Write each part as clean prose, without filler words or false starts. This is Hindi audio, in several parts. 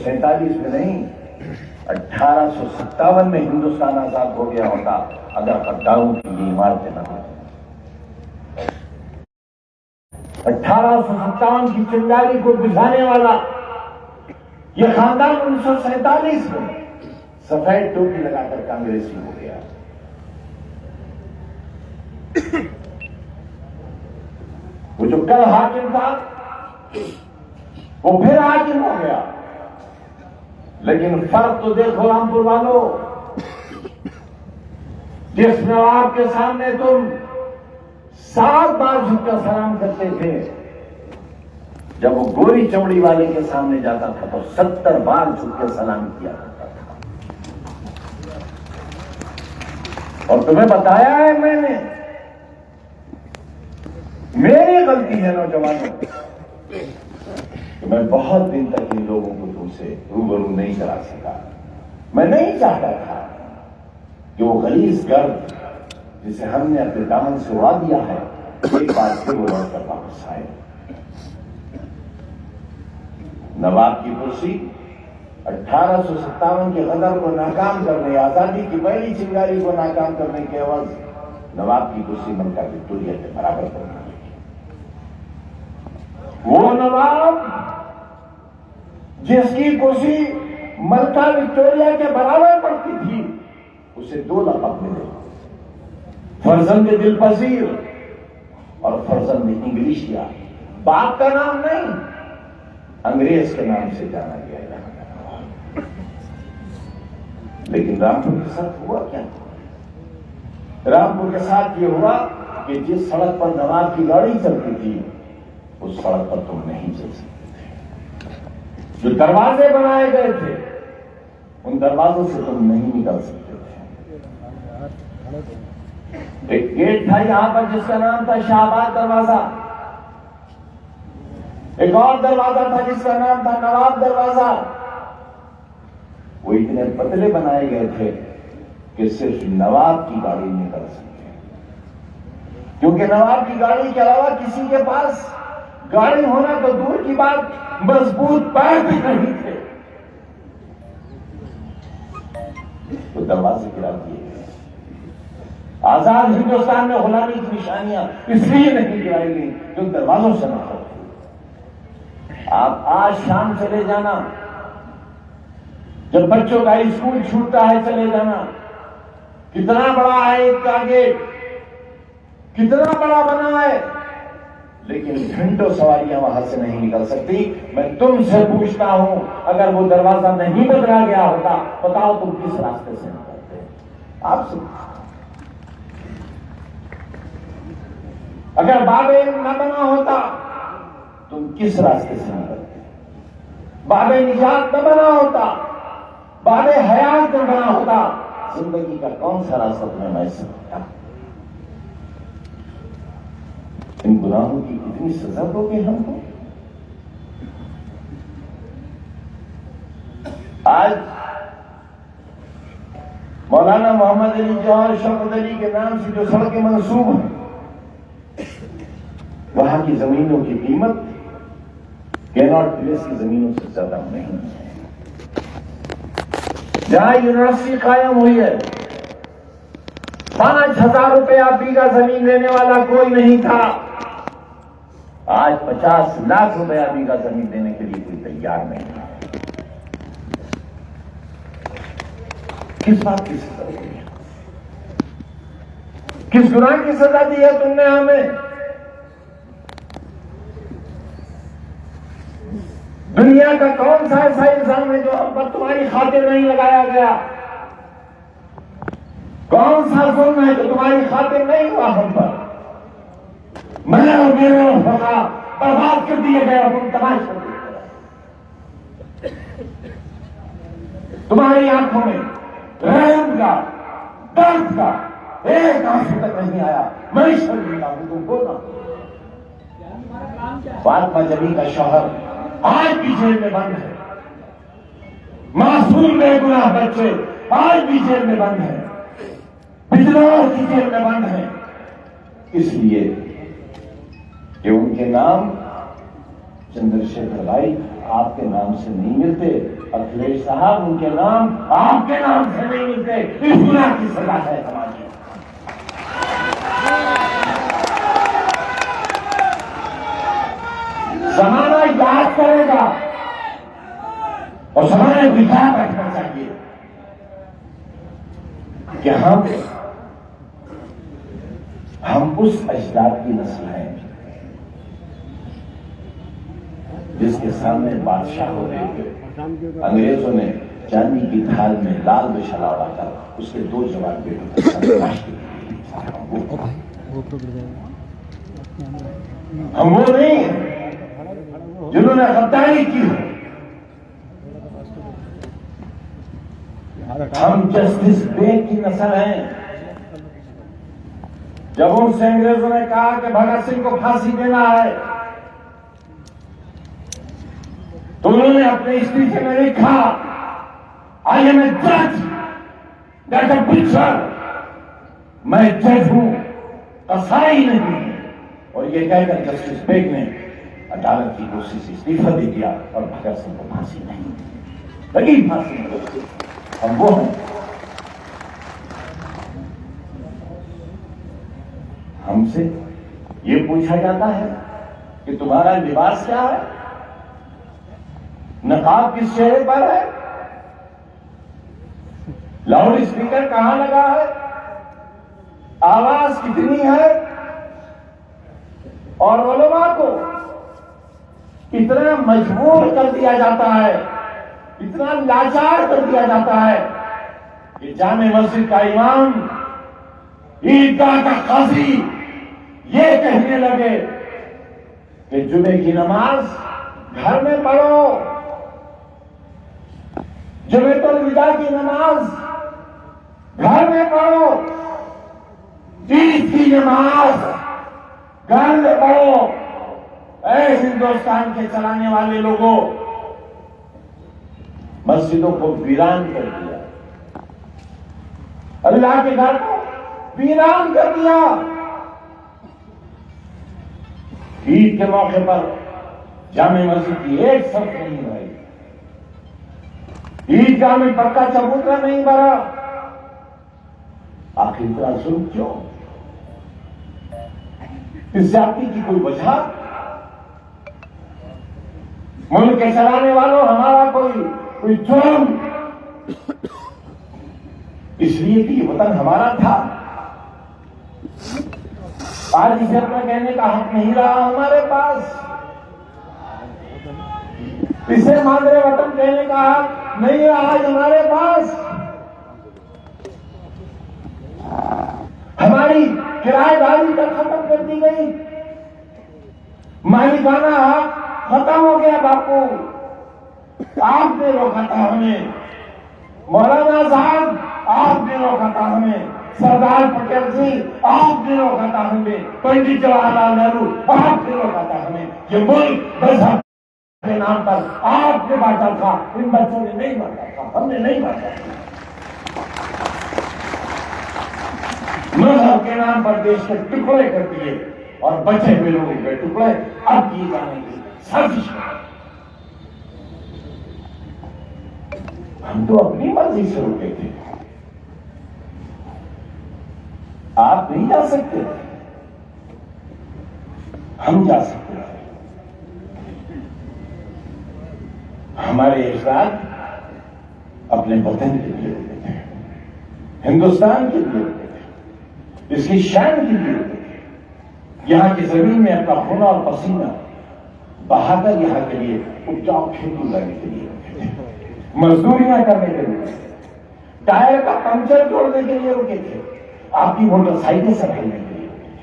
1947 में नहीं, 1857 में हिंदुस्तान आजाद हो गया होता अगर गद्दारों की ये इमारतें न होती। 1857 की चिंगारी को बुझाने वाला यह खानदान 1947 में सफेद टोपी लगाकर कांग्रेसी हो गया। वो जो कल हाकिम था वो फिर हाकिम हो गया। लेकिन फर्क तो देखो रामपुर वालों, जिस नवाब के सामने तुम 7 बार झुककर सलाम करते थे, जब वो गोरी चमड़ी वाले के सामने जाता था तो 70 बार झुककर सलाम किया करता था। और तुम्हें बताया है मैंने, मेरी गलती है नौजवानों कि मैं बहुत दिन तक इन लोगों को तुमसे रूबरू नहीं करा सका। मैं नहीं चाहता था कि वो गलीज गर्द जिसे हमने अपने दामन से उड़ा दिया है एक बार फिर वो लौटकर वापस आए। नवाब की कुर्सी 1857 के गदर को नाकाम करने, आजादी की पहली चिंगारी को नाकाम करने के एवज नवाब की कुर्सी मलका विक्टोरिया के बराबर करने लगी। वो नवाब जिसकी कुर्सी मलका विक्टोरिया के बराबर पड़ती थी, उसे 2 लक़ब मिले, फर्जंद दिल पजीर और फर्जंद इंग्लिशिया। बाप का नाम नहीं, अंग्रेज के नाम से जाना गया। लेकिन रामपुर के साथ हुआ क्या? रामपुर के साथ ये हुआ कि जिस सड़क पर नवाब की गाड़ी चलती थी उस सड़क पर तुम नहीं चल सकते थे। जो दरवाजे बनाए गए थे उन दरवाजों से तुम नहीं निकल सकते थे। एक गेट था यहां पर जिसका नाम था शाहबाद दरवाजा, एक और दरवाजा था जिसका नाम था नवाब दरवाजा। वो इतने पतले बनाए गए थे कि सिर्फ नवाब की गाड़ी निकल सकती है, क्योंकि नवाब की गाड़ी के अलावा किसी के पास गाड़ी होना तो दूर की बात, मजबूत पैर भी नहीं थे। तो दरवाजे गिरा दिए गए। आजाद हिंदुस्तान में गुलामी की निशानियां इसलिए नहीं गिराई गई क्योंकि दरवाजों से नफरत थी। आप आज शाम चले जाना, जब बच्चों का स्कूल छूटता है चले जाना, कितना बड़ा है इसका गेट, कितना बड़ा बना है, लेकिन घंटों सवारियां वहां से नहीं निकल सकती। मैं तुमसे पूछता हूं, अगर वो दरवाजा नहीं बदला गया होता, बताओ तुम किस रास्ते से निकलते? आपसे अगर बाबे न बना होता तुम किस रास्ते से निकलते? बाबे निजात न बना होता, बाबे हयात न बना होता, जिंदगी का कौन सा रास्ता तुम्हें मैसर होता? इन गुनाहों की कितनी सजा दोगे हमको? आज मौलाना मोहम्मद अली जौहर शौकत अली के नाम से जो सड़कें मंसूब हैं, वहां की जमीनों की कीमत कैनॉट प्लेस की जमीनों से ज्यादा नहीं है। जहां यूनिवर्सिटी कायम हुई है, 5,000 रुपया बीघा जमीन लेने वाला कोई नहीं था। आज 50 लाख रुपया बीघा जमीन देने के लिए कोई तैयार नहीं है। किस बात की सजा दी है? किस गुनाह की सजा दी है तुमने हमें? दुनिया का कौन सा ऐसा इल्जाम है जो हम पर तुम्हारी खातिर नहीं लगाया गया? कौन सा जुल्म है जो तुम्हारी खातिर नहीं हुआ हम पर? मैं और मेरे फसा बर्बाद कर दिए गए, तुम तमाश कर दिए गए। तुम्हारी आंखों में रहम का, दर्द का एक आंसू तक नहीं आया। मैं शर्मिंदा हूं तुमको ना। फातिमा जबी का शौहर आज भी जेल में बंद है। मासूम बेगुनाह बच्चे आज भी जेल में बंद है, बिजनौर की जेल में बंद है, इसलिए कि उनके नाम चंद्रशेखर भाई आपके नाम से नहीं मिलते। अखिलेश साहब, उनके नाम आपके नाम से नहीं मिलते। इस गुनाह की सजा है हमारी। जमाना याद करेगा और जमाने को याद रखना चाहिए कि हम उस अजदाद की नस्ल हैं जिसके सामने बादशाह हो गए थे। अंग्रेजों ने चांदी की थाल में लाल बिछला कर उसके 2 जवान बेटों को सर्वनाश किया। हम वो नहीं जिन्होंने गद्दारी की हो। हम जस्टिस बेग की नस्ल हैं। जब उनसे अंग्रेजों ने कहा कि भगत सिंह को फांसी देना है तो उन्होंने अपने स्पीच में लिखा, आई एम ए जज दैट अ पिक्चर, मैं जज हूं, कसाई नहीं। और ये कहकर जस्टिस बेग ने अदालत की कोशिश से इस्तीफा दे दिया और भगत सिंह को फांसी नहीं लगी। फांसी हम वो हैं। हमसे ये पूछा जाता है कि तुम्हारा लिबास क्या है, नकाब किस चेहरे पर है, लाउड स्पीकर कहां लगा है, आवाज कितनी है। और उलमा को इतना मजबूर कर दिया जाता है, इतना लाचार कर दिया जाता है कि जामे मस्जिद का इमाम, ईदगाह का काजी ये कहने लगे कि जुमे की नमाज घर में पढ़ो, जुमेतुल विदा की नमाज घर में पढ़ो, ईद की नमाज घर में पढ़ो। ऐ हिंदुस्तान के चलाने वाले लोगों, मस्जिदों को वीरान कर दिया, अल्लाह के घर को वीरान कर दिया। ईद के मौके पर जामे मस्जिद की एक सफ नहीं भाई, ईदगाह में पक्का चबूतरा नहीं भरा। आखिर इतना जुल्म क्यों? इस जाति की कोई वजह? मुल्क के चलाने वालों, हमारा कोई जुर्म? इसलिए कि ये वतन हमारा था। आज इसे अपना कहने का हक नहीं रहा हमारे पास। इसे मादरे वतन कहने का हक नहीं रहा आज हमारे पास। हमारी किराएदारी तक खत्म कर दी गई, मालिकाना हक खत्म हो गया। बापू, आपने रोका था हमें, मौलाना साहब आपने रोका था हमें, सरदार पटेल जी आपने रोका था हमें, पंडित जवाहरलाल नेहरू आपने रोका था हमें। ये मुल्क मजहब के नाम पर आपने बांटा था, इन बच्चों ने नहीं बांटा था, हमने नहीं बांटा था। मजहब के नाम पर देश के टुकड़े कर दिए और बचे हुए लोगों के टुकड़े अब किए जाने की साजिश है। हम तो अपनी मर्जी से रुके थे, आप नहीं जा सकते, हम जा सकते थे। हमारे अजदाद अपने वतन के लिए रुके थे, हिंदुस्तान के लिए रुके थे, इसकी शान के लिए रुके थे। यहां की जमीन में अपना खून और पसीना बहाकर यहां के लिए उपजाऊ खेती करने के लिए रुके थे, मजदूरियां करने के लिए रुके थे, टायर का पंचर जोड़ने के लिए रुके थे, आपकी मोटरसाइकिल संभालने के लिए रुके थे,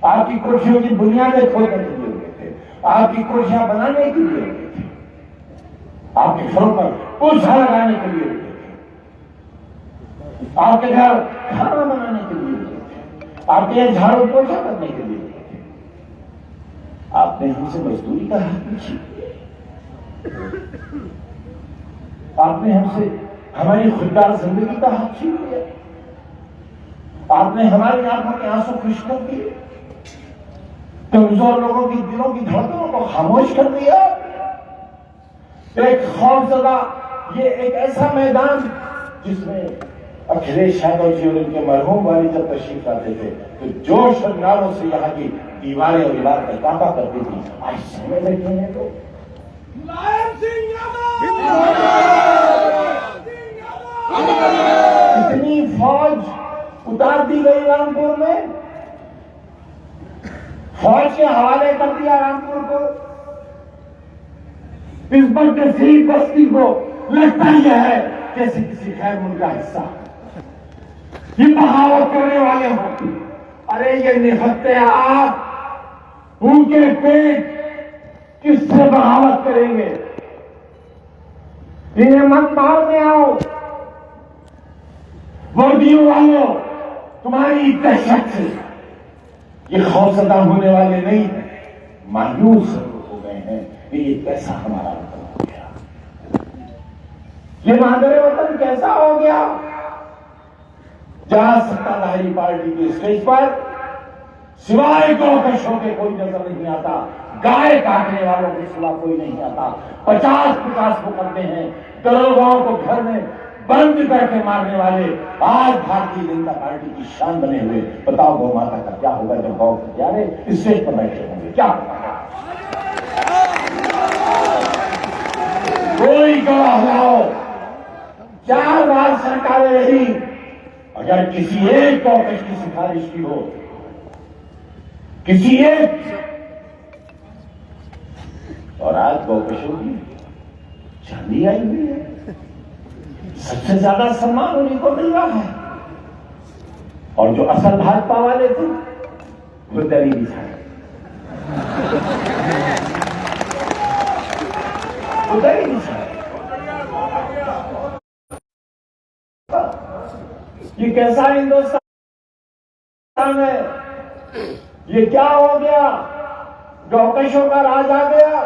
आपकी कोठियों की बुनियादें खोलने के लिए रुके थे, आपकी कोठियां बनाने के लिए रुके थे, आपके घरों पर पोछा लगाने के लिए रुके थे, आपके घर खाना बनाने के लिए रुके थे, आपके यहाँ झाड़ू पोछा करने के लिए रुके थे। आपने हमसे मजदूरी का हक पूछी, आपने हमसे हमारी खुददार जिंदगी का हक छीन लिया, आपने हमारी आंखों के आंसू खुश कर दिए, कमजोर लोगों की दिलों की धड़कनों को खामोश कर दिया। एक खौफजदा, ये एक ऐसा मैदान जिसमें अखिलेश यादव जी और उनके मरहूम वाली जब तशरीफ लाते थे तो जोश और नारों से यहाँ की दीवारें और इमारतें कांपा करती थी। आज समय बैठे हैं तो इतनी फौज उतार दी गई रामपुर में, फौज के हवाले कर दिया रामपुर को। इस बदनसीब बस्ती को लगता ही है जैसे किसी खैर मुल्क का हिस्सा, ये बगावत करने वाले हों। अरे ये निहत्ते आप, उनके पेट किससे बगावत करेंगे? इन्हें मत मारने आओ। वर्दियों वालों, तुम्हारी दहशत से ये खौफजदा होने वाले नहीं है, मायूस हो गए हैं कि ये कैसा हमारा वतन हो गया, ये मादरे वतन कैसा हो गया, जहां सत्ताधारी पार्टी के स्टेज पर सिवाय गौकशों के कोई नजर नहीं आता, गाय काटने वालों के सिवा कोई नहीं आता। 50-50 मुकदमे हैं, दरोगाओं को घर में बंद करके मारने वाले आज भारतीय जनता पार्टी की शान बने हुए। बताओ गौ माता का क्या होगा जब गौ प्यारे इस स्टेज पर बैठे होंगे, क्या होगा? कोई गवाह लाओ। 4 बार सरकारें रही, अगर किसी एक गौकश की सिफारिश की हो, किसी एक, और आज गौकशों की चांदी आई हुई है, सबसे ज्यादा सम्मान उन्हीं को मिल रहा है। और जो असल भाजपा वाले थे वो दरी बिछाए, वो दरी बिछाए। ये कैसा हिंदुस्तान है? ये क्या हो गया? गौकशों का राज आ गया।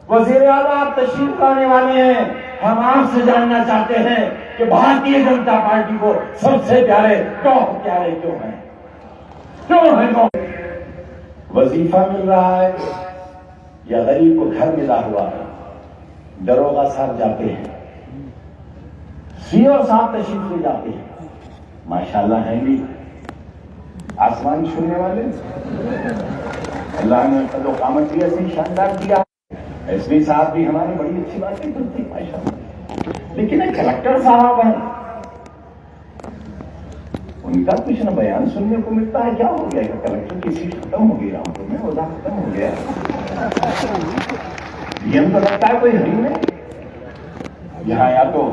वजीर आला आप तशरीफ लाने वाले हैं, हम आपसे जानना चाहते हैं कि भारतीय जनता पार्टी को सबसे प्यारे गौ प्यारे क्यों हैं? क्यों है गौ? वजीफा मिल रहा है या गरीब को घर मिला हुआ है? दरोगा साहब जाते हैं, सीओ साहब तशरीफ ले जाते हैं, माशाल्लाह हैं भी आसमान छूने वाले। अल्लाह ने तो कामत भी ऐसी शानदार किया। एसपी साहब भी हमारी बड़ी अच्छी बातें करती माशाल्लाह, लेकिन एक कलेक्टर साहब हैं, उनका कुछ न बयान सुनने को मिलता है। क्या हो गया? कलेक्टर की सीट खत्म हो गई रामपुर में, ओदा खत्म हो गया। डीएम तो लगता है कोई हरी में, यहां या तो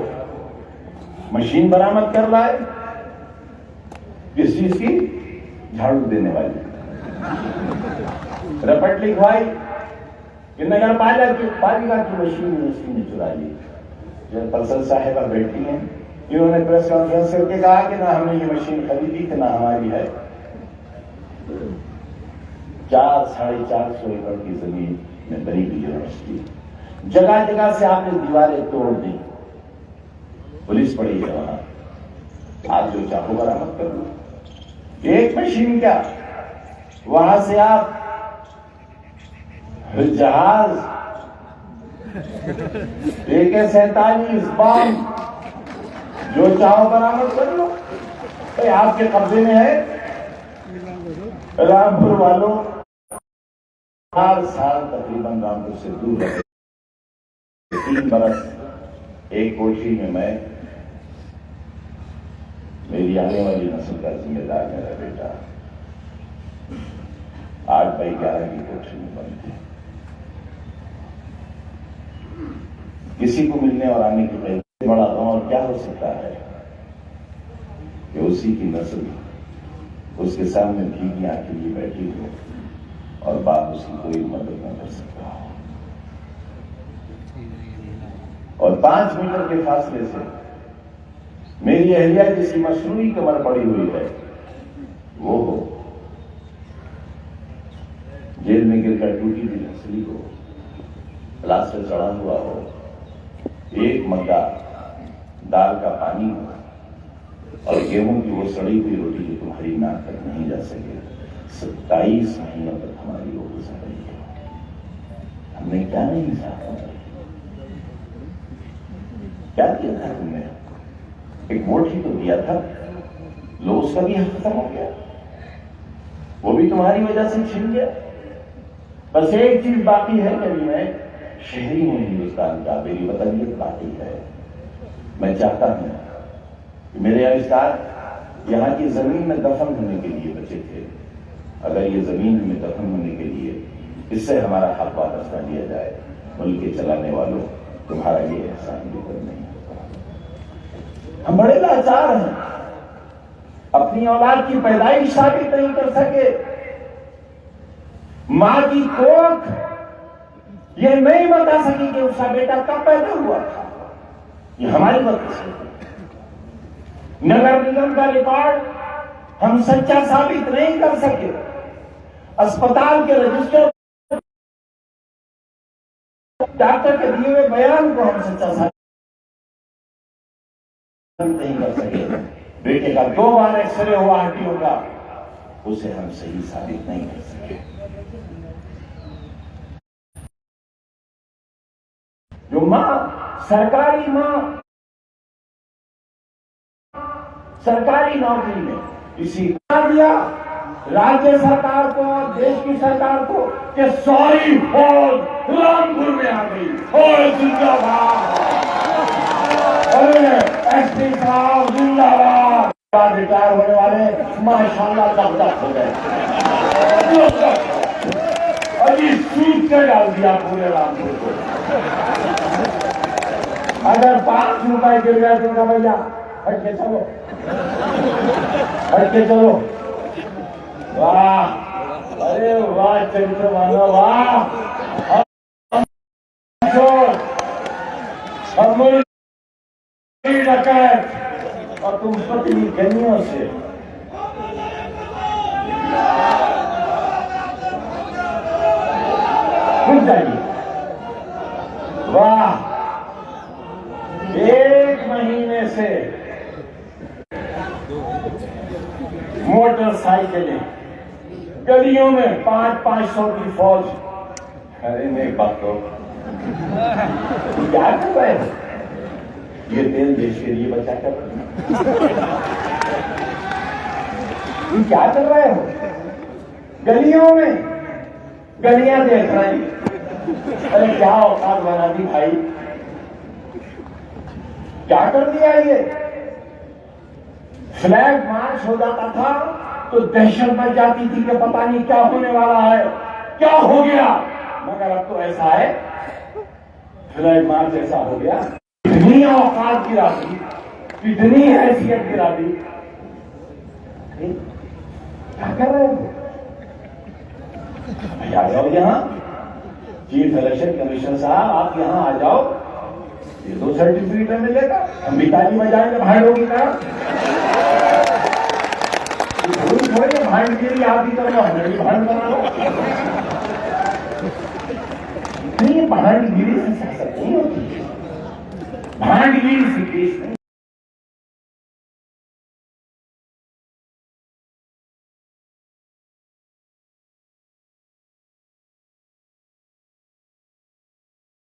मशीन बरामद कर लाए, किस चीज की? झाड़ू देने वाली। रपट लिखवाई कि नगर पालिका की मशीन यूनिवर्सिटी ने चुरा ली। जब परसल साहिबा बैठी हैं, इन्होंने प्रेस कॉन्फ्रेंस करके कहा कि ना हमने ये मशीन खरीदी थी ना हमारी है। 400-450 एकड़ की जमीन में बनी हुई यूनिवर्सिटी, जगह जगह से आपने दीवारें तोड़ दी, पुलिस पड़ी है वहां, आप जो चाहो बरामद कर लो। एक मशीन क्या, वहां से आप जहाज AK-47 बम जो चाहो बरामद कर लो। तो आपके कब्जे में है। रामपुर वालों 4 साल तकरीबन रामपुर से दूर रहे। 3 बरस एक कोठी में मैं, मेरी आने वाली नस्ल का जिम्मेदार मेरा बेटा 8x11 की कोठी में बंद थे। किसी को मिलने और आने की पहले बड़ा गम और क्या हो सकता है कि उसी की नस्ल उसके सामने भीगी आंखें लिए बैठी हो और बाप उसकी कोई मदद न कर सकता हो। और 5 मीटर के फासले से मेरी अहलिया जिसकी मसनूई कमर पड़ी हुई है वो हो, जेल में गिरकर टूटी हुई नस्ली हो, प्लास्टर चढ़ा हुआ हो, एक मग्गा दाल का पानी हो और गेहूं की वो सड़ी हुई रोटी जो तुम्हारी नाक तक नहीं जा सके। 27 महीनों तक हमारी वो गुजर रही है। हमने क्या नहीं साथ क्या किया था तुमने? एक वोट ही तो दिया था, लो उसका भी हक खत्म हो गया, वो भी तुम्हारी वजह से छिन गया। बस एक चीज बाकी है कि मैं शहरी हूं हिंदुस्तान का, मेरी वतनियत बाकी है। मैं चाहता हूं कि मेरे आविष्कार यहां की जमीन में दफन होने के लिए बचे थे। अगर ये जमीन में दफन होने के लिए इससे हमारा हक वापस न लिया जाए, मुल्क के चलाने वालों, तुम्हारा ये एहसान भी कर नहीं होता। हम बड़े लाचार हैं, अपनी औलाद की पैदाइश साबित नहीं कर सके। मां की कोख ये नहीं बता सकी कि उसका बेटा कब पैदा हुआ था। ये हमारी बदकिस्मती है। नगर निगम का रिकॉर्ड हम सच्चा साबित नहीं कर सके। अस्पताल के रजिस्टर, डॉक्टर के दिए हुए बयान को हम सच्चा साबित नहीं कर सके। बेटे का 2 बार एक्सरे हुआ हड्डियों का, उसे हम सही साबित नहीं कर सके। जो मां, सरकारी मां, सरकारी नौकरी में इसी दिया राज्य सरकार को, देश की सरकार को कि सॉरी फौज रामपुर में आ गई, और जिंदाबाद, अरे एसपी साहब जिंदाबाद। रिटायर होने वाले माशाल्लाह तक हो गए, अभी सूट के डाल दिया पूरे रामपुर को। अगर 5 रुपए गिर गया तो भैया हट के चलो, हट के चलो। वाह, अरे वाह चरित्र मानो, वाह। और तुम पत्नी गनियों से खुद जाइए। वाह, 1 महीने से मोटरसाइकिलें गलियों में 500-500 की फौज। अरे नहीं बात तो क्या कर रहे हो? ये तेल देश के लिए बचा कर क्या कर रहे हो? गलियों में गलियां देख रहे हैं। अरे क्या औकात बना दी भाई, क्या कर दिया ये? फ्लैग मार्च हो जाता था तो दहशत मच जाती थी कि पता नहीं क्या होने वाला है, क्या हो गया। मगर अब तो ऐसा है, फ्लैग मार्च ऐसा हो गया, इतनी औकात गिरा दी, इतनी हैसियत गिरा दी। क्या कर रहे हो? आ जाओ यहाँ, चीफ इलेक्शन कमीशन साहब आप यहाँ आ जाओ, ये 2 सर्टिफिकेट मिलेगा, हम भी ताली बजाएंगे भाइयों की तरह। थोड़ी भांडगिरी आदि करो, हमें भी भांड बना लो। नहीं, भांडगिरी से सियासत नहीं होती, भांडगिरी से देश नहीं।